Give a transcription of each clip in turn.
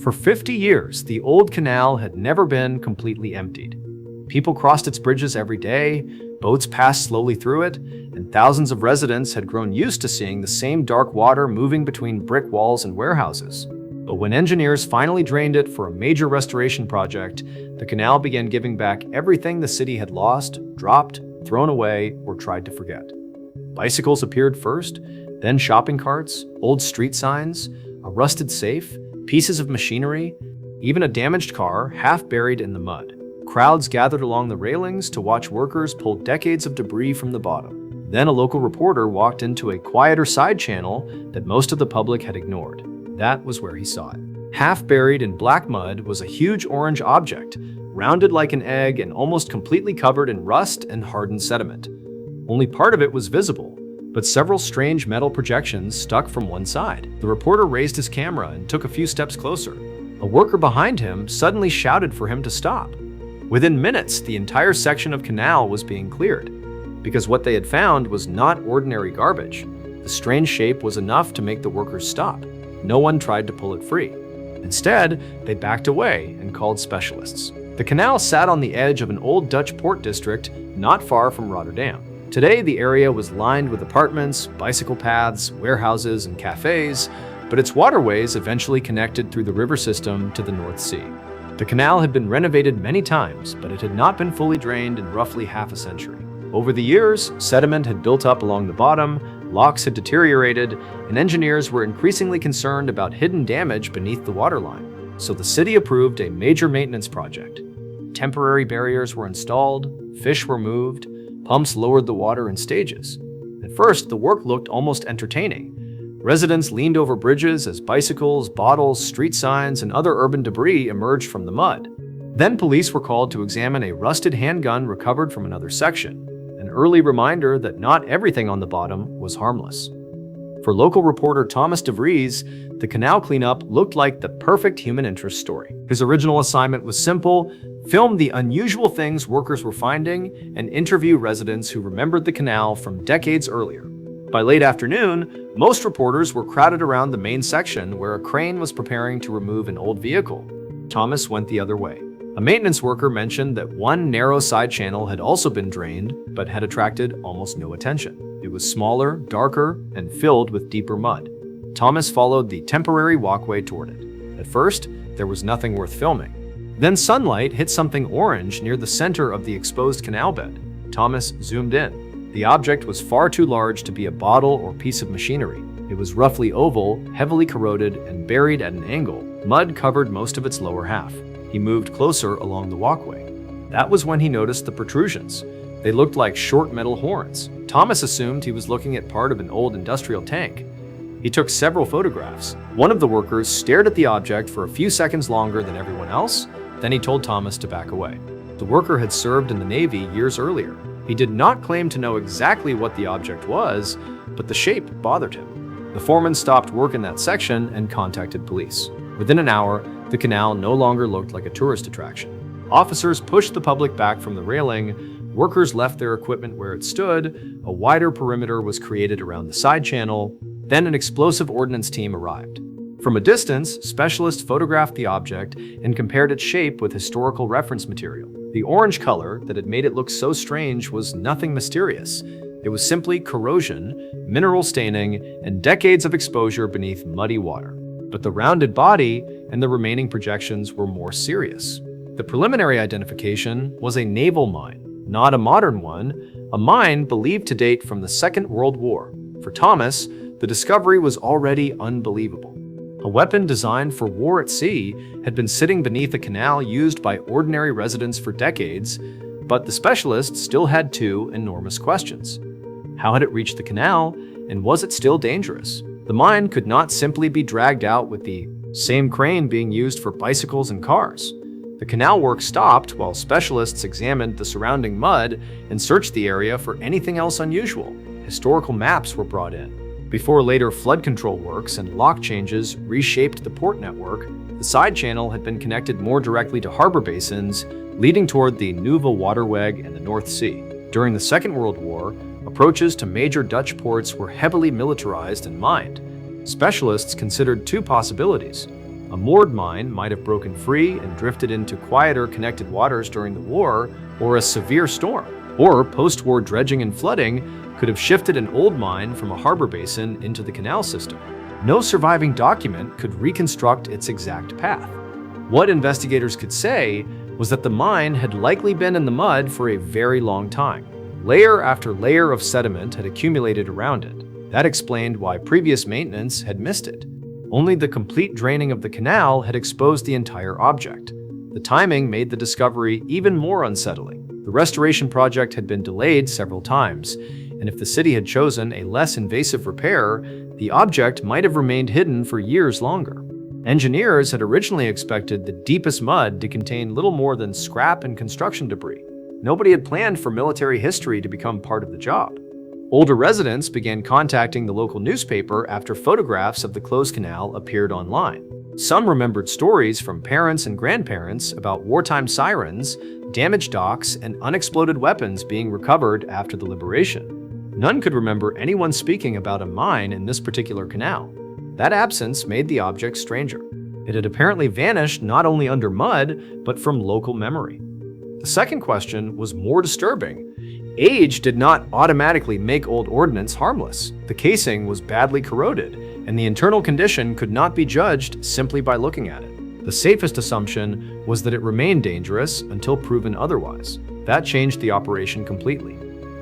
For 50 years, the old canal had never been completely emptied. People crossed its bridges every day, boats passed slowly through it, and thousands of residents had grown used to seeing the same dark water moving between brick walls and warehouses. But when engineers finally drained it for a major restoration project, the canal began giving back everything the city had lost, dropped, thrown away, or tried to forget. Bicycles appeared first, then shopping carts, old street signs, a rusted safe, pieces of machinery, even a damaged car half buried in the mud. Crowds gathered along the railings to watch workers pull decades of debris from the bottom. Then a local reporter walked into a quieter side channel that most of the public had ignored. That was where he saw it. Half buried in black mud was a huge orange object, rounded like an egg and almost completely covered in rust and hardened sediment. Only part of it was visible, but several strange metal projections stuck from one side. The reporter raised his camera and took a few steps closer. A worker behind him suddenly shouted for him to stop. Within minutes, the entire section of canal was being cleared, because what they had found was not ordinary garbage. The strange shape was enough to make the workers stop. No one tried to pull it free. Instead, they backed away and called specialists. The canal sat on the edge of an old Dutch port district not far from Rotterdam. Today, the area was lined with apartments, bicycle paths, warehouses, and cafes, but its waterways eventually connected through the river system to the North Sea. The canal had been renovated many times, but it had not been fully drained in roughly half a century. Over the years, sediment had built up along the bottom, locks had deteriorated, and engineers were increasingly concerned about hidden damage beneath the waterline. So the city approved a major maintenance project. Temporary barriers were installed, fish were moved, pumps lowered the water in stages. At first, the work looked almost entertaining. Residents leaned over bridges as bicycles, bottles, street signs, and other urban debris emerged from the mud. Then police were called to examine a rusted handgun recovered from another section, an early reminder that not everything on the bottom was harmless. For local reporter Thomas de Vries, the canal cleanup looked like the perfect human interest story. His original assignment was simple: film the unusual things workers were finding and interview residents who remembered the canal from decades earlier. By late afternoon, most reporters were crowded around the main section where a crane was preparing to remove an old vehicle. Thomas went the other way. A maintenance worker mentioned that one narrow side channel had also been drained, but had attracted almost no attention. It was smaller, darker, and filled with deeper mud. Thomas followed the temporary walkway toward it. At first, there was nothing worth filming. Then sunlight hit something orange near the center of the exposed canal bed. Thomas zoomed in. The object was far too large to be a bottle or piece of machinery. It was roughly oval, heavily corroded, and buried at an angle. Mud covered most of its lower half. He moved closer along the walkway. That was when he noticed the protrusions. They looked like short metal horns. Thomas assumed he was looking at part of an old industrial tank. He took several photographs. One of the workers stared at the object for a few seconds longer than everyone else, then he told Thomas to back away. The worker had served in the Navy years earlier. He did not claim to know exactly what the object was, but the shape bothered him. The foreman stopped work in that section and contacted police. Within an hour, the canal no longer looked like a tourist attraction. Officers pushed the public back from the railing, workers left their equipment where it stood, a wider perimeter was created around the side channel, then an explosive ordnance team arrived. From a distance, specialists photographed the object and compared its shape with historical reference material. The orange color that had made it look so strange was nothing mysterious. It was simply corrosion, mineral staining, and decades of exposure beneath muddy water. But the rounded body and the remaining projections were more serious. The preliminary identification was a naval mine, not a modern one, a mine believed to date from the Second World War. For Thomas, the discovery was already unbelievable. A weapon designed for war at sea had been sitting beneath a canal used by ordinary residents for decades, but the specialists still had two enormous questions. How had it reached the canal, and was it still dangerous? The mine could not simply be dragged out with the same crane being used for bicycles and cars. The canal work stopped while specialists examined the surrounding mud and searched the area for anything else unusual. Historical maps were brought in. Before later flood control works and lock changes reshaped the port network, the side channel had been connected more directly to harbor basins, leading toward the Nieuwe Waterweg and the North Sea. During the Second World War, approaches to major Dutch ports were heavily militarized and mined. Specialists considered two possibilities. A moored mine might have broken free and drifted into quieter connected waters during the war or a severe storm. Or post-war dredging and flooding could have shifted an old mine from a harbor basin into the canal system. No surviving document could reconstruct its exact path. What investigators could say was that the mine had likely been in the mud for a very long time. Layer after layer of sediment had accumulated around it. That explained why previous maintenance had missed it. Only the complete draining of the canal had exposed the entire object. The timing made the discovery even more unsettling. The restoration project had been delayed several times, and if the city had chosen a less invasive repair, the object might have remained hidden for years longer. Engineers had originally expected the deepest mud to contain little more than scrap and construction debris. Nobody had planned for military history to become part of the job. Older residents began contacting the local newspaper after photographs of the closed canal appeared online. Some remembered stories from parents and grandparents about wartime sirens, damaged docks, and unexploded weapons being recovered after the liberation. None could remember anyone speaking about a mine in this particular canal. That absence made the object stranger. It had apparently vanished not only under mud, but from local memory. The second question was more disturbing. Age did not automatically make old ordnance harmless. The casing was badly corroded, and the internal condition could not be judged simply by looking at it. The safest assumption was that it remained dangerous until proven otherwise. That changed the operation completely.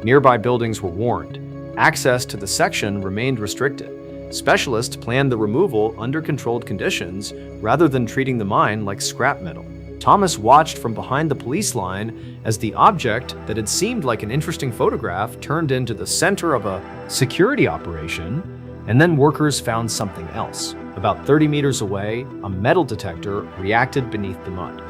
Nearby buildings were warned. Access to the section remained restricted. Specialists planned the removal under controlled conditions rather than treating the mine like scrap metal. Thomas watched from behind the police line as the object that had seemed like an interesting photograph turned into the center of a security operation, and then workers found something else. About 30 meters away, a metal detector reacted beneath the mud.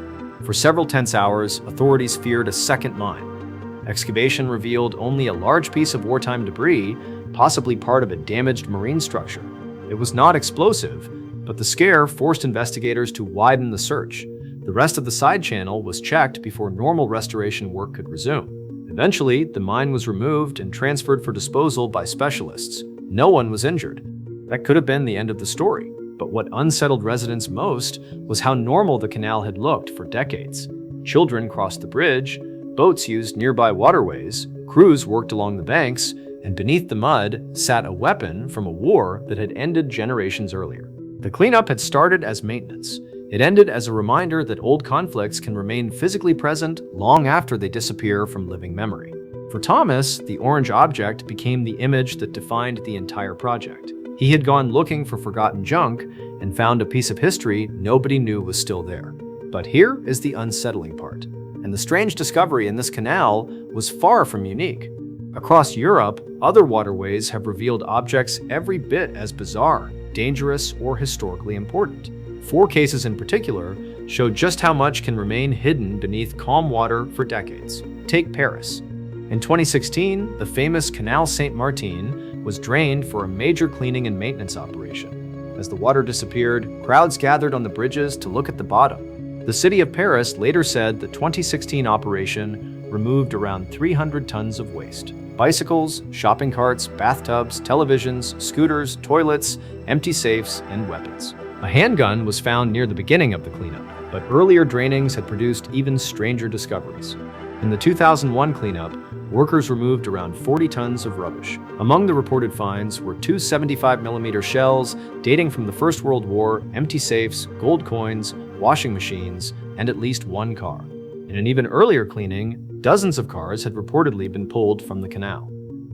For several tense hours, authorities feared a second mine. Excavation revealed only a large piece of wartime debris, possibly part of a damaged marine structure. It was not explosive, but the scare forced investigators to widen the search. The rest of the side channel was checked before normal restoration work could resume. Eventually, the mine was removed and transferred for disposal by specialists. No one was injured. That could have been the end of the story. But what unsettled residents most was how normal the canal had looked for decades. Children crossed the bridge, boats used nearby waterways, crews worked along the banks, and beneath the mud sat a weapon from a war that had ended generations earlier. The cleanup had started as maintenance. It ended as a reminder that old conflicts can remain physically present long after they disappear from living memory. For Thomas, the orange object became the image that defined the entire project. He had gone looking for forgotten junk and found a piece of history nobody knew was still there. But here is the unsettling part. And the strange discovery in this canal was far from unique. Across Europe, other waterways have revealed objects every bit as bizarre, dangerous, or historically important. 4 cases in particular show just how much can remain hidden beneath calm water for decades. Take Paris. In 2016, the famous Canal Saint-Martin was drained for a major cleaning and maintenance operation. As the water disappeared, crowds gathered on the bridges to look at the bottom. The city of Paris later said the 2016 operation removed around 300 tons of waste. Bicycles, shopping carts, bathtubs, televisions, scooters, toilets, empty safes, and weapons. A handgun was found near the beginning of the cleanup, but earlier drainings had produced even stranger discoveries. In the 2001 cleanup, workers removed around 40 tons of rubbish. Among the reported finds were 2 75mm shells dating from the First World War, empty safes, gold coins, washing machines, and at least 1 car. In an even earlier cleaning, dozens of cars had reportedly been pulled from the canal.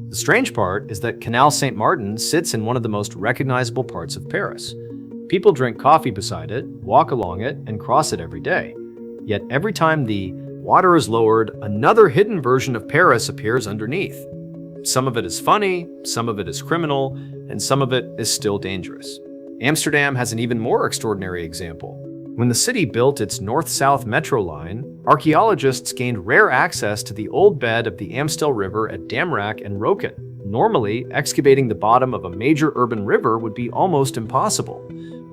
The strange part is that Canal Saint-Martin sits in one of the most recognizable parts of Paris. People drink coffee beside it, walk along it, and cross it every day. Yet every time the water is lowered, another hidden version of Paris appears underneath. Some of it is funny, some of it is criminal, and some of it is still dangerous. Amsterdam has an even more extraordinary example. When the city built its north-south metro line, archaeologists gained rare access to the old bed of the Amstel River at Damrak and Roken. Normally, excavating the bottom of a major urban river would be almost impossible,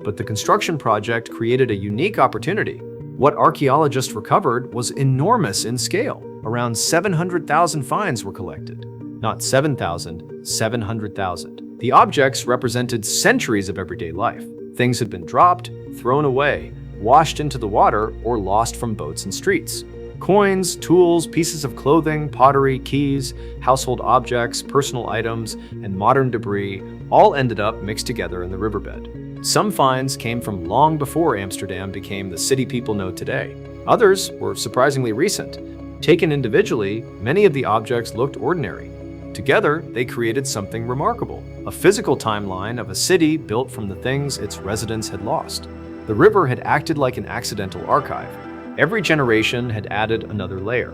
but the construction project created a unique opportunity. What archaeologists recovered was enormous in scale. Around 700,000 finds were collected. Not 7,000, 700,000. The objects represented centuries of everyday life. Things had been dropped, thrown away, washed into the water, or lost from boats and streets. Coins, tools, pieces of clothing, pottery, keys, household objects, personal items, and modern debris all ended up mixed together in the riverbed. Some finds came from long before Amsterdam became the city people know today. Others were surprisingly recent. Taken individually, many of the objects looked ordinary. Together, they created something remarkable, a physical timeline of a city built from the things its residents had lost. The river had acted like an accidental archive. Every generation had added another layer.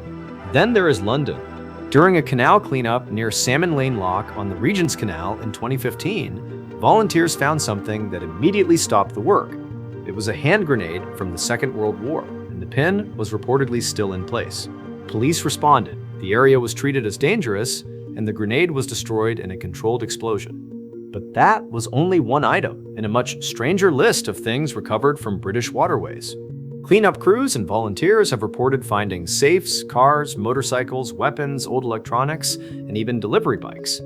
Then there is London. During a canal cleanup near Salmon Lane Lock on the Regent's Canal in 2015, volunteers found something that immediately stopped the work. It was a hand grenade from the Second World War, and the pin was reportedly still in place. Police responded. The area was treated as dangerous, and the grenade was destroyed in a controlled explosion. But that was only one item in a much stranger list of things recovered from British waterways. Cleanup crews and volunteers have reported finding safes, cars, motorcycles, weapons, old electronics, and even delivery bikes.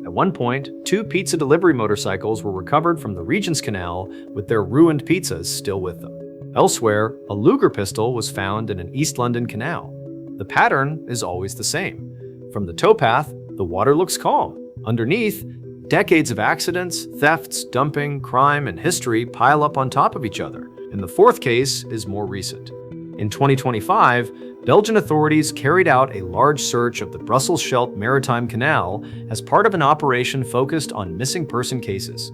At one point, 2 pizza delivery motorcycles were recovered from the Regent's Canal with their ruined pizzas still with them. Elsewhere, a Luger pistol was found in an East London canal. The pattern is always the same. From the towpath, the water looks calm. Underneath, decades of accidents, thefts, dumping, crime, and history pile up on top of each other. And the fourth case is more recent. In 2025, Belgian authorities carried out a large search of the Brussels-Scheldt Maritime Canal as part of an operation focused on missing person cases.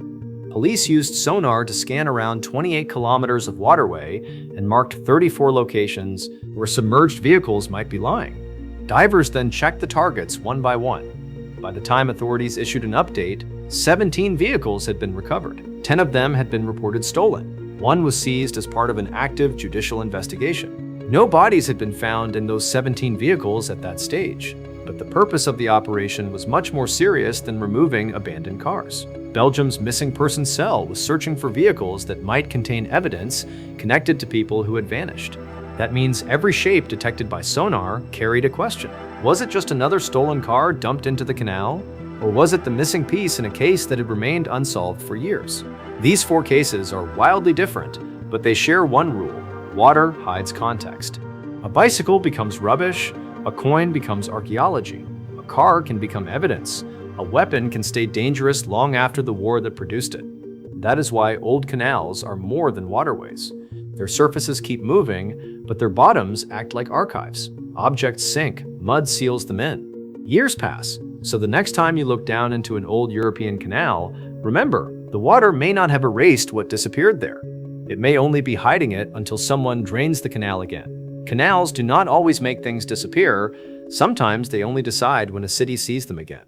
Police used sonar to scan around 28 kilometers of waterway and marked 34 locations where submerged vehicles might be lying. Divers then checked the targets one by one. By the time authorities issued an update, 17 vehicles had been recovered. 10 of them had been reported stolen. One was seized as part of an active judicial investigation. No bodies had been found in those 17 vehicles at that stage, but the purpose of the operation was much more serious than removing abandoned cars. Belgium's missing persons cell was searching for vehicles that might contain evidence connected to people who had vanished. That means every shape detected by sonar carried a question. Was it just another stolen car dumped into the canal? Or was it the missing piece in a case that had remained unsolved for years? These 4 cases are wildly different, but they share one rule: water hides context. A bicycle becomes rubbish, a coin becomes archaeology, a car can become evidence, a weapon can stay dangerous long after the war that produced it. That is why old canals are more than waterways. Their surfaces keep moving, but their bottoms act like archives. Objects sink, mud seals them in. Years pass, so the next time you look down into an old European canal, remember, the water may not have erased what disappeared there. It may only be hiding it until someone drains the canal again. Canals do not always make things disappear. Sometimes they only decide when a city sees them again.